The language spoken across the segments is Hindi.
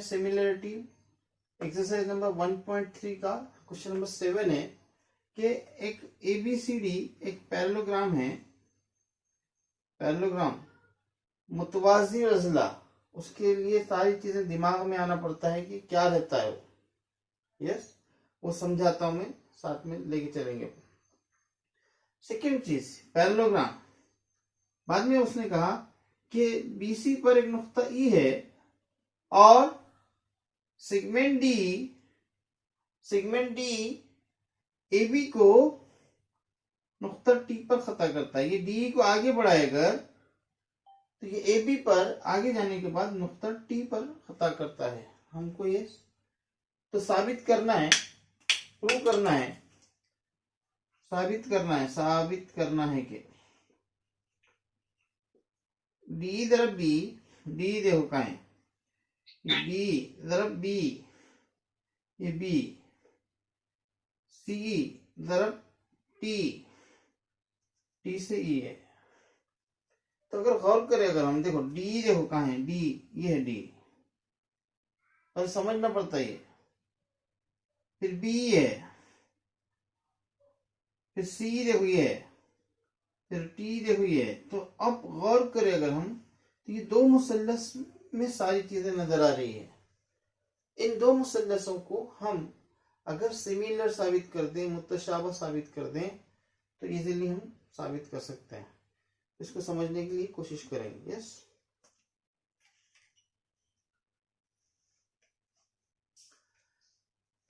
सिमिलरिटी एक्सरसाइज नंबर 1.3 का क्वेश्चन नंबर 7 है कि एक ABCD एक पैरेललोग्राम है, पैरेललोग्राम मुतवाजी अज़ला, उसके लिए सारी चीजें दिमाग में आना पड़ता है कि क्या रहता है वो। यस, वो समझाता हूं मैं, साथ में लेके चलेंगे। सेकेंड चीज पैरेललोग्राम, बाद में उसने कहा कि BC पर एक नुक्ता E है और सेगमेंट D AB को नुक्ता T पर खता करता है। ये DE को आगे बढ़ाए अगर तो ये AB पर आगे जाने के बाद नुक्ता T पर खता करता है। हमको ये तो साबित करना है, प्रूव करना है, साबित करना है कि D दरब B, D देखो कहाँ है, B दरब B, ये B, C दरब T से E है। तो अगर गौर करें, अगर हम देखो D देखो कहाँ है, D ये है D, और समझना पड़ता है। फिर B है, फिर C देखो ये है, फिर T देखो ये है। तो अब गौर करें अगर हम, तो ये दो मुसल्लस में सारी चीजें नजर आ रही है। इन दो मुसल्लसों को हम अगर सिमिलर साबित कर दें, मुतशाबह साबित कर दें, तो इजीली हम साबित कर सकते हैं। इसको समझने के लिए कोशिश करेंगे। यस,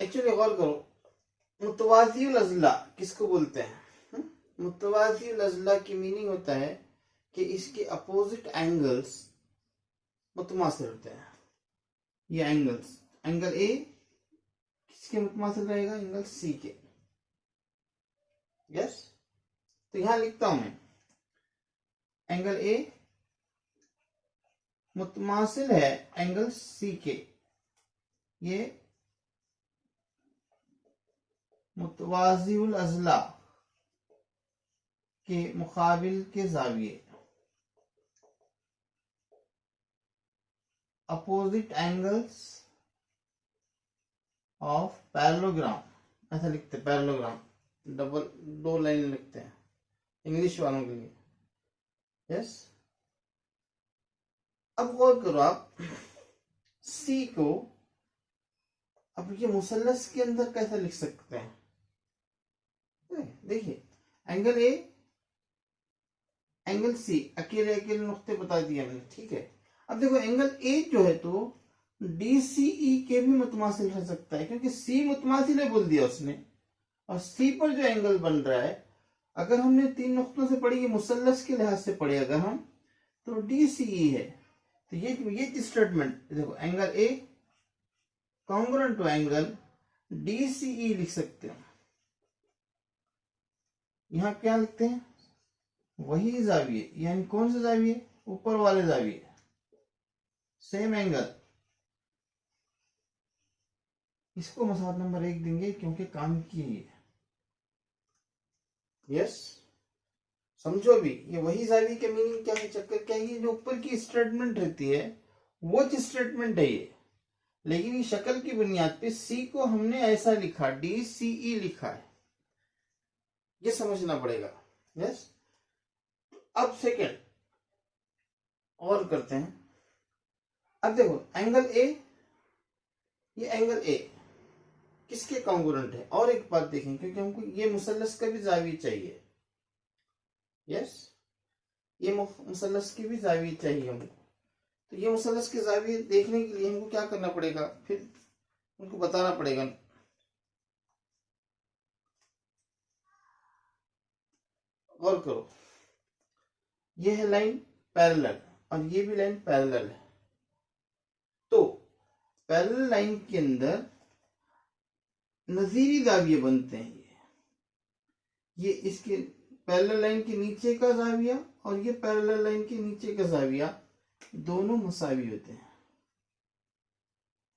एक्चुअली गौर करो, मुतवाज़िउल अज़ला किसको बोलते हैं? मुतवाज़िउल अज़ला की मीनिंग होता है कि इसके अपोजिट एंगल्स मुतमासिल होते हैं। ये एंगल्स, एंगल ए किसके मुतमासिल रहेगा? एंगल सी के। यस, तो यहां लिखता हूं मैं, एंगल ए मुतमासिल है एंगल सी के। ये मुतवाज़िउल अज़ला के मुकाबिल के जाविये, अपोजिट एंगल्स ऑफ पैरेललोग्राम, ऐसा लिखते हैं। पैरेललोग्राम डबल दो लाइन लिखते हैं इंग्लिश वालों के लिए। यस, अब गौर करो आप, सी को अब ये मुसल्लस के अंदर कैसे लिख सकते हैं? देखिए, एंगल ए, एंगल सी, अकेले अकेले नुक्ते बता दिए हमने, ठीक है। अब देखो एंगल ए जो है तो DCE के भी मुतमासिल हो सकता है, क्योंकि सी मुतमासिल है बोल दिया उसने, और सी पर जो एंगल बन रहा है, अगर हमने तीन नुक्तों से पढ़ी, मुसल्लस के लिहाज से पढ़े अगर हम, तो DCE है। तो ये स्टेटमेंट देखो, angle A congruent to angle DCE लिख सकते हो। यहां क्या लिखते हैं? वही जाविये, यानी कौन से जाविये? ऊपर वाले जाविये, सेम एंगल। इसको मसाद नंबर 1 देंगे क्योंकि काम की है। यस, समझो भी, ये वही जाविये के मीनिंग क्या है, चक्कर क्या है? ये जो ऊपर की स्टेटमेंट रहती है वो स्टेटमेंट है ये, लेकिन ये शक्ल की बुनियाद पे सी को हमने ऐसा लिखा, DCE लिखा है, ये समझना पड़ेगा। यस, अब सेकेंड और करते हैं। अब देखो एंगल ए, ये एंगल ए किसके कॉन्ग्रुएंट है? और एक बात देखें, क्योंकि हमको ये मुसल्लस का भी जाविया चाहिए। यस, ये मुसल्लस की भी जाविया चाहिए हमको। तो ये मुसल्लस के जाविये देखने के लिए हमको क्या करना पड़ेगा? फिर उनको बताना पड़ेगा। गौर करो, ये है लाइन पैरेलल और ये भी लाइन पैरेलल है। तो पैरेलल लाइन के अंदर नजीरी जाविये बनते हैं। ये इसके पैरेलल लाइन के नीचे का जाविया और ये पैरेलल लाइन के नीचे का जाविया दोनों मसावी होते हैं।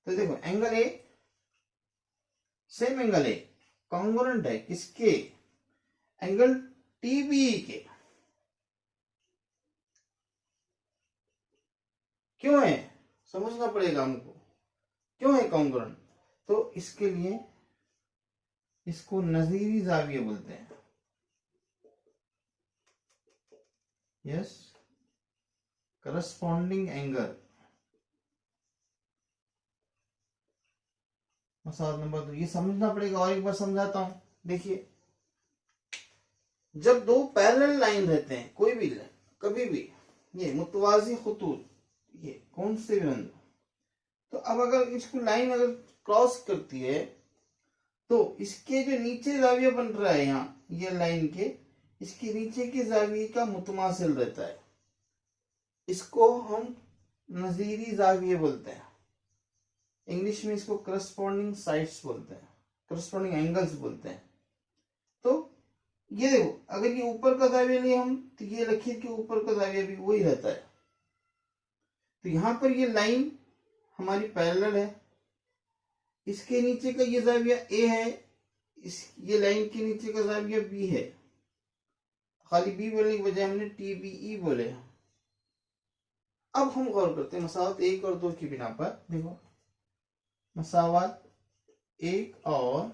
तो देखो angle A, same angle A congruent है किसके? एंगल TBE के। क्यों है समझना पड़ेगा हमको। क्यों है कॉन्ग्रुएंट? तो इसके लिए इसको नजीरी जाविया बोलते हैं। Yes, corresponding angle. मसाल नंबर 2 ये समझना पड़ेगा, और एक बार समझाता हूं। देखिए, जब दो पैरेलल लाइन रहते हैं, कोई भी लाइन, कभी भी ये मुतवाजी खुतूत, ये कौन से भी बंद, तो अब अगर इसको लाइन अगर क्रॉस करती है तो इसके जो नीचे जाविया बन रहा है यहाँ ये लाइन के, इसके नीचे के जाविये का मुतमासिल रहता है। इसको हम नजीरी जाविये बोलते हैं। इंग्लिश में इसको करस्पॉन्डिंग साइड्स बोलते हैं, करस्पॉन्डिंग एंगल्स बोलते हैं। तो ये देखो, अगर ये ऊपर का जाविया लिए हम, तो ये लकीर के ऊपर का जाविया भी वही रहता है। तो यहां पर ये लाइन हमारी पैरेलल है, इसके नीचे का ये जाविया ए है, ये लाइन के नीचे का जाविया बी है। खाली बी बोलने के बजाय हमने टी बी ई बोले। अब हम गौर करते हैं मसावत 1 और 2 की बिना पर। देखो, मसावत 1 और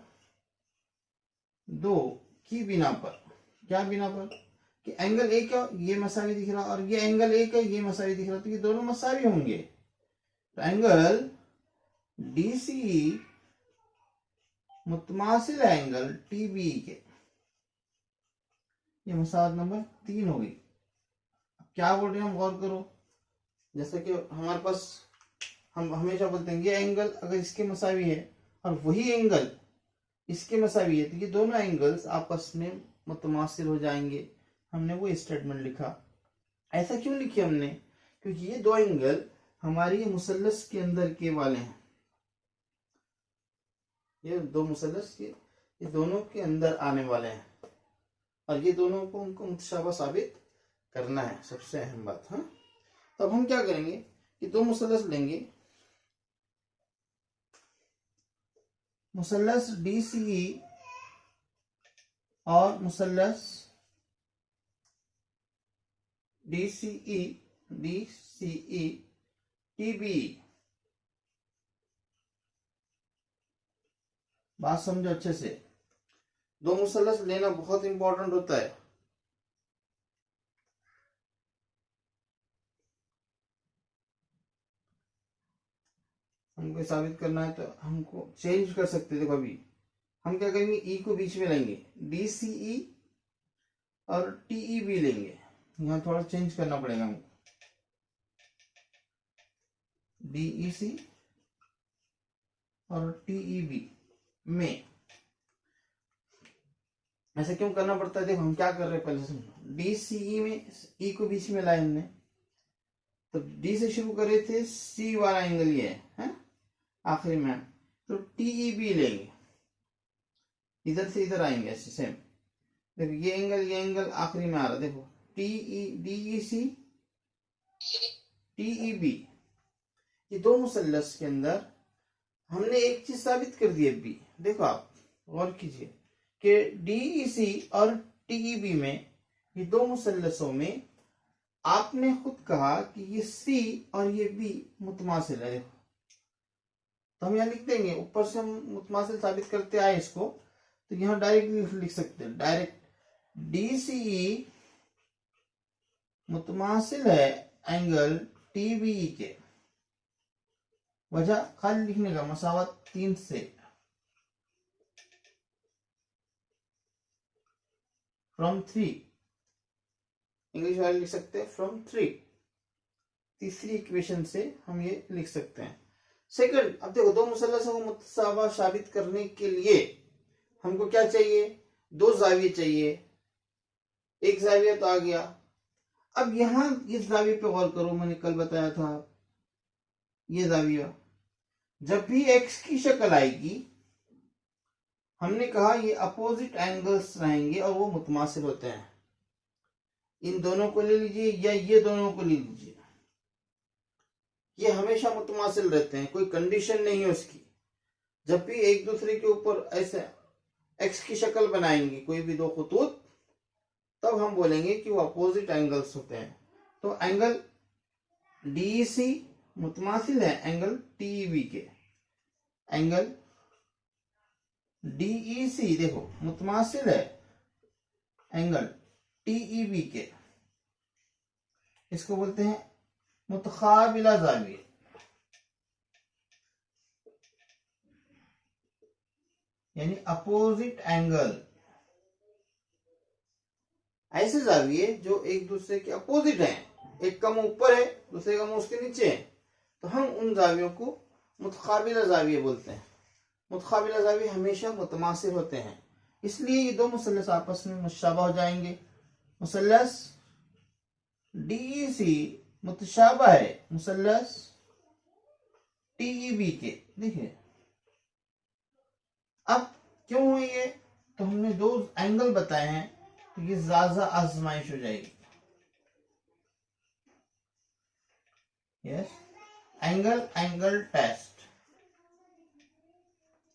2 की बिना पर, क्या बिना पर कि एंगल ए का ये मसावी दिख रहा और ये एंगल ए का ये मसावी दिख रहा, तो ये दोनों मसावी होंगे। तो एंगल DCE मुतमासिल एंगल TBE के, ये मसावत नंबर 3 हो गई। क्या बोल रहे हैं हम, गौर करो। जैसा कि हमारे पास, हम हमेशा बोलते हैं ये एंगल अगर इसके मसावी है और वही एंगल इसके मसावी है, तो ये दोनों एंगल्स आपस में मुतमासिल हो जाएंगे। हमने वो स्टेटमेंट लिखा। ऐसा क्यों लिखी हमने? क्योंकि ये दो एंगल हमारी मुसल्लस के अंदर के वाले हैं। ये दो मुसल्लस के, ये दोनों के अंदर आने वाले हैं और ये दोनों को उनको मुतशाबा साबित करना है, सबसे अहम बात। हाँ, तो अब हम क्या करेंगे कि दो मुसल्लस लेंगे, मुसल्लस DCE और मुसल्लस DCE TBE। बात समझो अच्छे से, दो मुसल्लस लेना बहुत इंपॉर्टेंट होता है। हमको साबित करना है तो हमको चेंज कर सकते। देखो, अभी हम क्या करेंगे, ई को बीच में लेंगे, DCE और TEB लेंगे। यहाँ थोड़ा चेंज करना पड़ेगा हमको, DEC और TEB में। ऐसा क्यों करना पड़ता है? देखो, हम क्या कर रहे हैं पहले सुनो। DCE में ई को बीच में लाए हमने, तो डी से शुरू करे थे, सी वाला एंगल ये है आखिरी में, तो TEB लेंगे, इधर से इधर आएंगे ऐसे सेम। देखो, ये एंगल आखिरी में आ रहा, देखो DEC TEB। ये दो मुसल्लस के अंदर हमने एक चीज साबित कर दी अभी। देखो, आप गौर कीजिए कि DEC और TEB में, ये दो मुसल्लसों में आपने खुद कहा कि ये C और ये B मुतमासिल है। देखो, तो हम यहाँ लिख देंगे, ऊपर से हम मुतमासिल साबित करते आए इसको, तो यहाँ डायरेक्ट लिख सकते हैं, डायरेक्ट DCE मुतमासिल है एंगल TBE के। वजह खाली लिखने का, मसावत 3 से, फ्रॉम 3, इंग्लिश वाले लिख सकते हैं फ्रॉम 3, तीसरी इक्वेशन से हम ये लिख सकते हैं। सेकंड, अब देखो, दो मुसल्लसों को मुतसावा साबित करने के लिए हमको क्या चाहिए, दो जाविये चाहिए। एक जाविया तो आ गया। अब यहां इस जाविये पे गौर करो, मैंने कल बताया था, ये जाविया जब भी एक्स की शक्ल आएगी, हमने कहा ये अपोजिट एंगल्स रहेंगे और वो मुतमासिल होते हैं। इन दोनों को ले लीजिए या ये दोनों को ले लीजिए, ये हमेशा मुतमासिल रहते हैं, कोई कंडीशन नहीं है उसकी। जब भी एक दूसरे के ऊपर ऐसे एक्स की शक्ल बनाएंगे कोई भी दो खुतूत, तब हम बोलेंगे कि वो अपोजिट एंगल्स होते हैं। तो एंगल DEC मुतमासिल है एंगल TEB के, एंगल DEC देखो मुतमासिल है एंगल TEB के, इसको बोलते हैं मुतकाबिला जाविये, यानी अपोजिट एंगल। ऐसे जाविये जो एक दूसरे के अपोजिट हैं, एक का मुंह ऊपर है दूसरे का मुंह उसके नीचे है, तो हम उन जावियों को मुतकाबिला जाविये बोलते हैं। मुतकाबिला जाविये हमेशा मुतमासिल होते हैं, इसलिए ये दो मुसल्लस आपस में मुशाबा हो जाएंगे। मुसल्लस DEC मुतशाबा है मुसल्लस TEB के। देखिए अब क्यों हुई ये, तो हमने दो एंगल बताए हैं, तो ये ज्यादा आजमाइश हो जाएगी। Yes, angle test,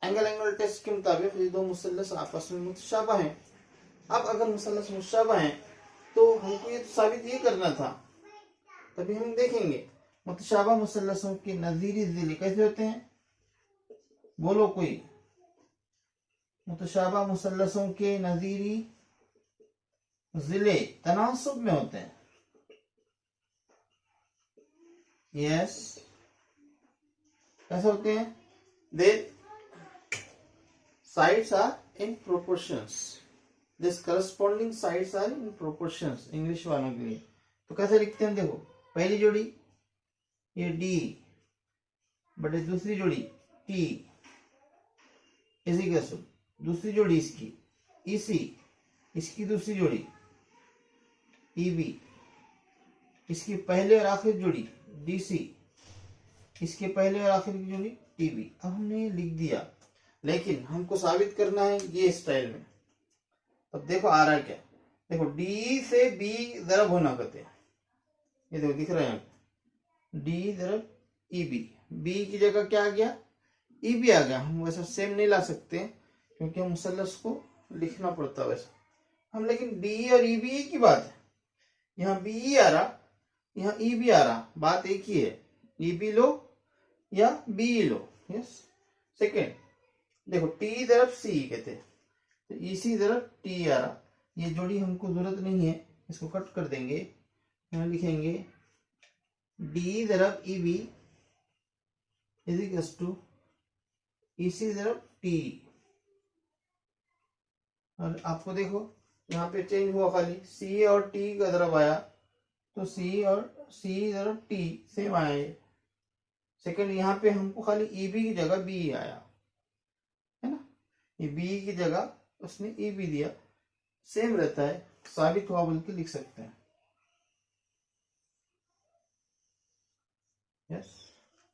angle test के मुताबिक ये दो मुसल्लस आपस में मुतशाबा हैं। अब अगर मुसल्लस मुतशाबा हैं तो हमको ये तो साबित ये करना था, तभी हम देखेंगे मुतशाबा मुसल्लसों के नजीरी जिले कैसे होते हैं। बोलो कोई, मुतशाबा मुसल्लसों के नजीरी जिले तनासुब में होते हैं। यस, कैसे होते हैं? Then sides are in proportions, this corresponding sides are in proportions English वालों के लिए। तो कैसे लिखते हैं? देखो पहली जोड़ी ये D बटे दूसरी जोड़ी T इसी के दूसरी जोड़ी इसकी EC, इसकी दूसरी जोड़ी EB, इसकी पहले और आखिरी जोड़ी DC, इसके पहले और आखिरी की जोड़ी TB। अब हमने लिख दिया, लेकिन हमको साबित करना है ये स्टाइल में। अब देखो आ रहा है क्या, देखो D से B जरब होना कहते हैं, ये देखो दिख रहा है D जरब EB, B की जगह क्या आ गया? EB आ गया। हम वैसा सेम नहीं ला सकते क्योंकि हम मुसल्लस को लिखना पड़ता है वैसा हम, लेकिन D और EB एक ही बात है। यहाँ BE आ रहा, यहाँ EB आ रहा, बात एक ही है। EB लो या BE लो। यस, सेकेंड देखो T जरब C कहते हैं, तो EC जरब T आ रहा। ये जोड़ी हमको जरूरत नहीं है, इसको कट कर देंगे। यहाँ लिखेंगे D जरब EB is equal to EC जरब T। और आपको देखो यहाँ पे चेंज हुआ, खाली C और T का जरब आया, तो C और C जरब T सेम आया। सेकंड यहाँ पे हमको खाली EB की जगह B आया है ना, ये B की जगह उसने EB दिया, सेम रहता है, साबित हुआ बोल के लिख सकते हैं। यस,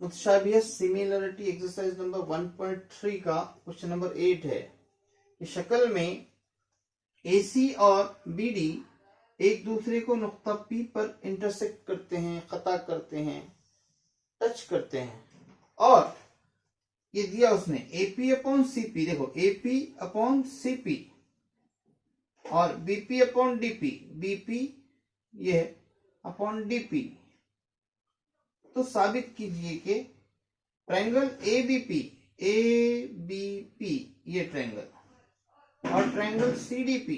मुतशाबिह सिमिलरिटी एक्सरसाइज नंबर 1.3 का क्वेश्चन नंबर 8 है कि शक्ल में AC और BD एक दूसरे को नुक्ता P पर इंटरसेक्ट करते हैं, खता करते हैं, टच करते हैं, और ये दिया उसने AP अपॉन CP। देखो AP अपॉन CP और BP अपॉन DP, BP ये अपॉन DP। तो साबित कीजिए कि ट्रायंगल ABP ये ट्रायंगल और ट्रायंगल CDP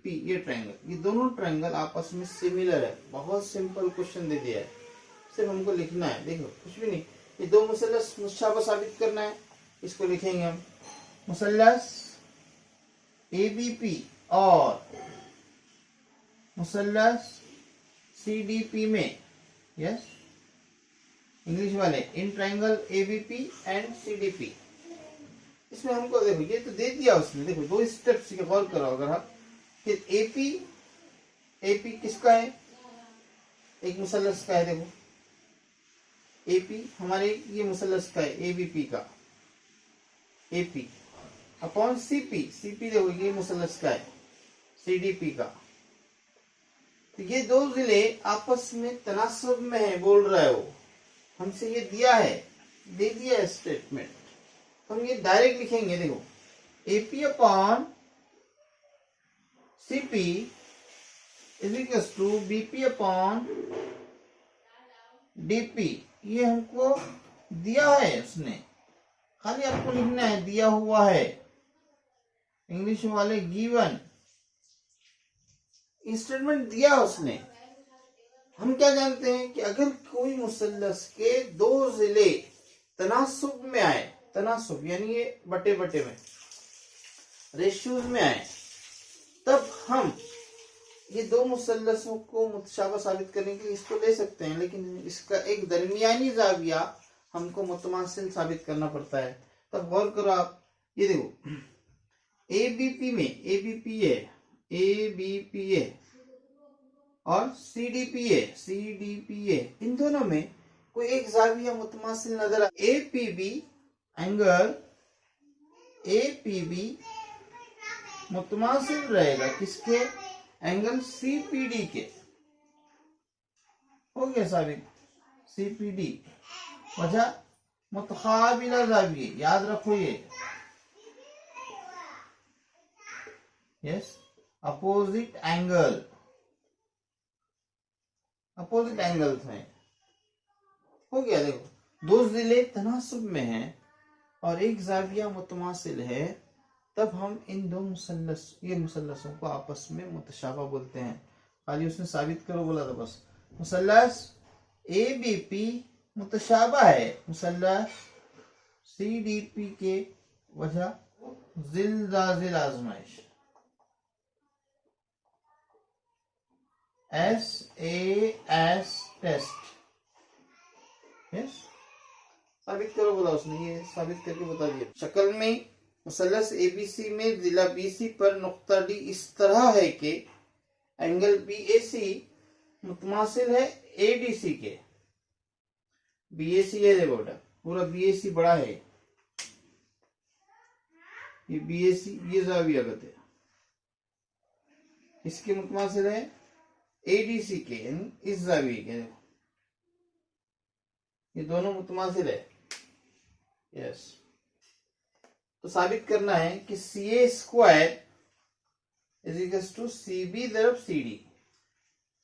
ये ट्रायंगल, ये दोनों ट्रायंगल आपस में सिमिलर है। बहुत सिंपल क्वेश्चन दे दिया है, सिर्फ हमको लिखना है। देखो कुछ भी नहीं, ये दो मुसल्लस मुशाबा साबित करना है। इसको लिखेंगे हम मुसल्लस ABP और मुसल्लस CDP में। यस, इंग्लिश वाले in triangle ABP and CDP। इसमें हमको देखो ये तो दे दिया उसने, देखो दो स्टेप्स के गौर करो अगर आप, कि AP किसका है? एक मुसल्लस का है। देखो AP हमारे ये मुसल्लस का है, ABP का, AP अपॉन CP देखो ये मुसल्लस का है, CDP का। तो ये दो जिले आपस में तनासब में है, बोल रहा है वो, हमसे ये दिया है, दे दिया है स्टेटमेंट, तो हम ये डायरेक्ट लिखेंगे। देखो AP upon CP is equal to BP upon DP। ये हमको दिया है उसने, खाली आपको लिखना है दिया हुआ है, इंग्लिश वाले गिवन, स्टेटमेंट दिया उसने। हम क्या जानते हैं कि अगर कोई मुसल्लस के दो जिले तनासुब में आए, तनासुब यानी ये बटे बटे में रेशियोज में आए, तब हम ये दो मुसल्लसों को मुतशाबा साबित करने के लिए इसको ले सकते हैं, लेकिन इसका एक दरमियानी जाविया हमको मुतमासिल साबित करना पड़ता है। तब गौर करो आप, ये देखो एबीपी में एबीपीए और सीडीपीए इन दोनों में कोई एक जाविया मुतमासिल नजर आ, एपीबी एंगल एपीबी मुतमासिल रहेगा किसके, एंगल सीपीडी के। हो गया साबित, सीपीडी वजह मुतकाबिला जाविये, याद रखो ये, yes opposite angle, opposite angles हैं। हो गया, देखो दो जिले तनासुब में हैं और एक जाविया मुतमासिल है, तब हम इन दो ये मुसल्लसों को आपस में मुतशाबा बोलते हैं। खाली उसने साबित करो बोला था बस। मुसल्लस एबीपी मुतशाबा है मुसल्लस सीडीपी के वजह जिल आजमाइश, SAS टेस्ट, यस साबित करो बोला उसने, ये साबित करके बता दिया। शक्ल में मुसल्लस एबीसी में जिला बीसी पर नुक्ता डी इस तरह है कि एंगल बीएसी मुतमासिल है एडीसी के। बीएसी है, देखो पूरा बीएसी बड़ा है, ये बीएसी ये जाविया कहते हैं, इसके मुतमासिल है एडीसी के, यानी इस जाविये के। देखो ये दोनों मुतमासिल है, यस। तो साबित करना है कि CA square is equal to CB दरब CD,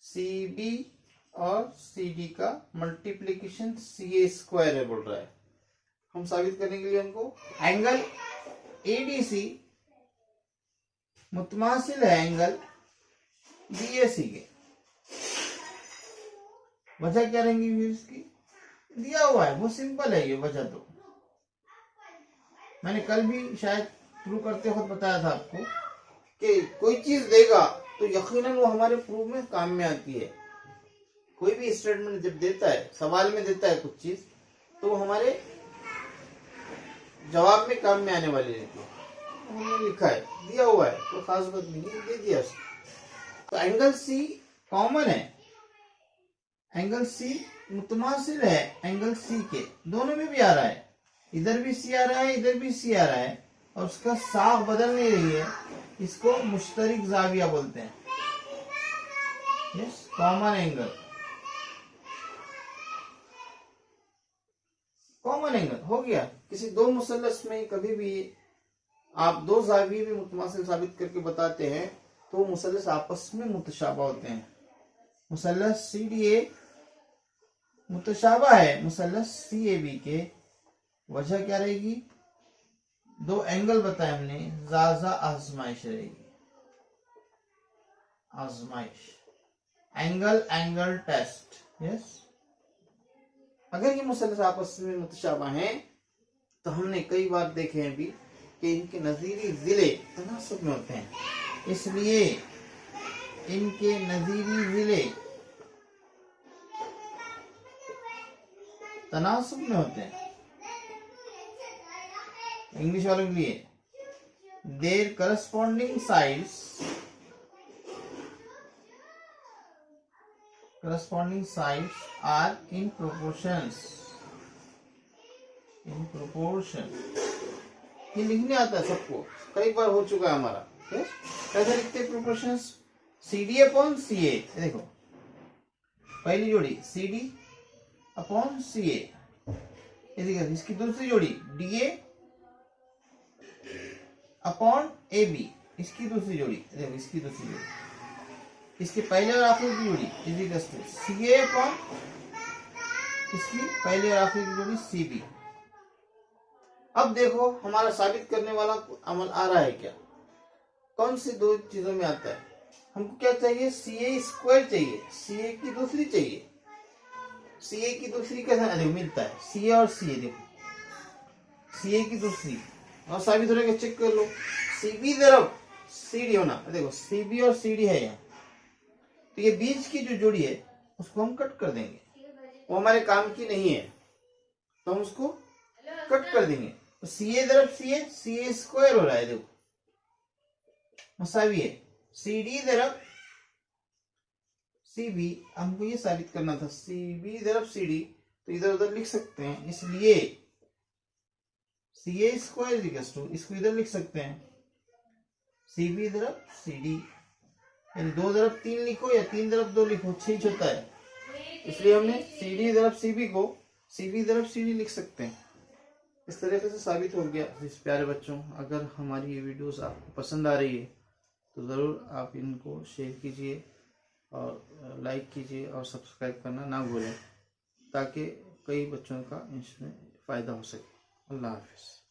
CB और CD का मल्टीप्लीकेशन CA स्क्वायर है बोल रहा है। हम साबित करने के लिए हमको एंगल ADC मुतमासिल है एंगल BAC के। वजह क्या रहेंगी इसकी, दिया हुआ है, बहुत सिंपल है ये वजह। तो मैंने कल भी शायद प्रूव करते वक्त बताया था आपको कि कोई चीज देगा तो यकीनन वो हमारे प्रूफ में काम में आती है। कोई भी स्टेटमेंट जब देता है, सवाल में देता है कुछ चीज, तो वो हमारे जवाब में काम में आने वाली रहती है। हमने लिखा है, दिया हुआ है, तो खास बात नहीं है, दे दिया उसको। तो एंगल C कॉमन है, एंगल C मुतमासिल है एंगल C के, दोनों में भी आ रहा है, इधर भी C आ रहा है, इधर भी C आ रहा है, और उसका साख बदल नहीं रही है। इसको मुश्तरिक जाविया बोलते हैं, yes common angle, common angle हो गया। किसी दो मुसल्लस में कभी भी आप दो जाविये भी मुतमासिल साबित करके बताते हैं तो मुसल्लस आपस में मुतशाबा होते हैं। मुसल्लस CDA मुतशाबा है मुसल्लस CAB के, वजह क्या रहेगी, दो एंगल बताए हमने, जाजा आजमाइश रहेगी, आजमाइश, एंगल टेस्ट, यस। अगर ये मुसल्लस आपस में मुतशाबा हैं तो हमने कई बार देखे हैं भी कि इनके नजीरी जिले तनासुब में होते हैं, इसलिए इनके नजीरी जिले तनासुब में होते हैं। इंग्लिश वालों के लिए their corresponding sides are in proportion. ये लिखने आता है सबको, कई बार हो चुका है हमारा। कैसे लिखते हैं प्रोपोर्शंस, CD अपॉन CA। देखो पहली जोड़ी CD अपॉन CA, इसकी दूसरी जोड़ी DA अपॉन AB, इसकी दूसरी जोड़ी, देखो इसकी दूसरी जोड़ी, इसके पहले और आखिरी की जोड़ी is equal to CA upon इसकी पहले और आखिरी की जोड़ी CB। अब देखो हमारा साबित करने वाला अमल आ रहा है क्या, कौन सी दो चीजों में आता है। हमको क्या चाहिए, CA स्क्वायर चाहिए, CA की दूसरी चाहिए। CA की दूसरी कैसे मिलता है, CA और CA, देखो CA की दूसरी और साबित हो रहा है, चेक कर लो। CB तरफ CD होना, देखो CB और CD है यहाँ, तो ये बीच की जो जोड़ी है उसको हम कट कर देंगे, वो हमारे काम की नहीं है तो हम उसको कट कर देंगे। तो CA तरफ CA स्क्वायर हो रहा है, देखो मसावी है। CD तरफ CB, हमको ये साबित करना था, CB तरफ CD, तो इधर उधर लिख सकते हैं, इसलिए CA स्क्वायर इक्वल्स टू, इसको इधर लिख सकते हैं CB तरफ CD, यानी 2 तरफ 3 लिखो या 3 तरफ 2 लिखो, 6 होता है, इसलिए हमने CD तरफ CB को CB तरफ CD लिख सकते हैं। इस तरीके से साबित हो गया। इस प्यारे बच्चों, अगर हमारी ये वीडियोस आपको पसंद आ रही है तो ज़रूर आप इनको शेयर कीजिए और लाइक कीजिए और सब्सक्राइब करना ना भूलें, ताकि कई बच्चों का इसमें फ़ायदा हो सके। अल्लाह हाफिज़।